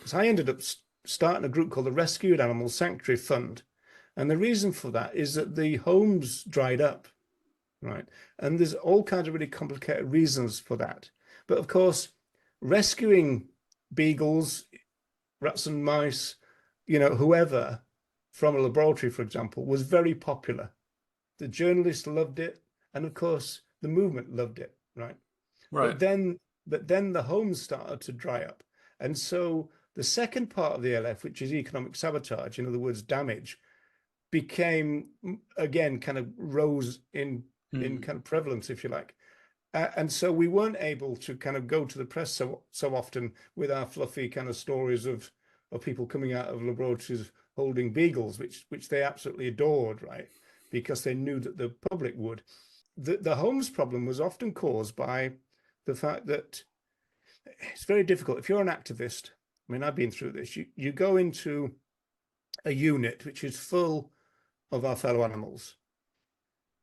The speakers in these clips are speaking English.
So I ended up starting a group called the Rescued Animal Sanctuary Fund. And the reason for that is that the homes dried up, right? And there's all kinds of really complicated reasons for that. But of course, rescuing beagles, rats and mice, whoever from a laboratory, for example, was very popular. The journalists loved it, and of course, the movement loved it, right? Right. But then, but then the homes started to dry up, and so the second part of the LF, which is economic sabotage, in other words, damage, became again kind of rose in Mm. kind of prevalence, if you like. And so we weren't able to kind of go to the press so often with our fluffy kind of stories of people coming out of laboratories holding beagles, which they absolutely adored, right? Because they knew that the public would. The homes problem was often caused by the fact that it's very difficult. If you're an activist, I mean, I've been through this. You go into a unit which is full of our fellow animals,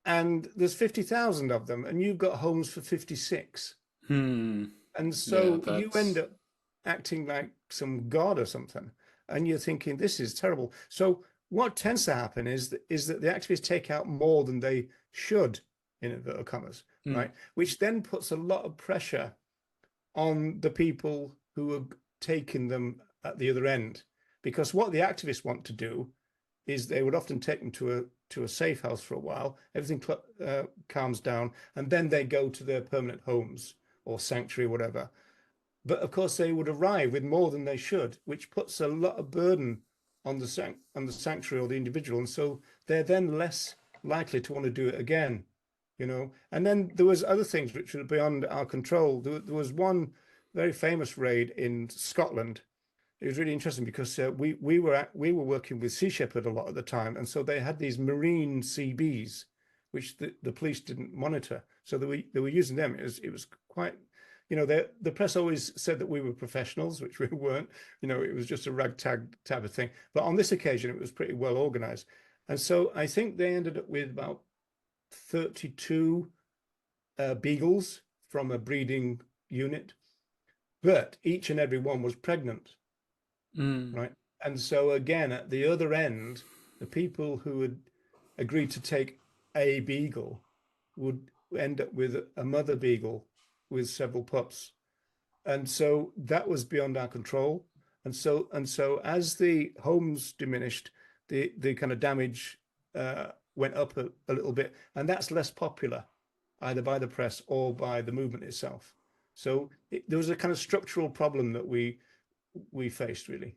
and there's 50,000 of them, and you've got homes for 56. Hmm. And Yeah, so you end that's up acting like some god or something, and you're thinking this is terrible. So what tends to happen is that the activists take out more than they should, in inverted commas, mm. right? Which then puts a lot of pressure on the people who are taking them at the other end, because what the activists want to do is they would often take them to a safe house for a while. Everything calms down, and then they go to their permanent homes or sanctuary, whatever. But of course, they would arrive with more than they should, which puts a lot of burden on the sanctuary or the individual, and so they're then less likely to want to do it again. And then there was other things which were beyond our control. There was one very famous raid in Scotland. It was really interesting because we were working with Sea Shepherd a lot at the time, and so they had these marine CBs, which the police didn't monitor. So they were using them. It was quite, the press always said that we were professionals, which we weren't. It was just a ragtag type of thing. But on this occasion, it was pretty well organized, and so I think they ended up with about 32 beagles from a breeding unit, but each and every one was pregnant, Mm. right? And so again, at the other end, the people who had agreed to take a beagle would end up with a mother beagle with several pups. And so that was beyond our control. And so as the homes diminished, the kind of damage went up a little bit, and that's less popular either by the press or by the movement itself. So there was a kind of structural problem that we faced really.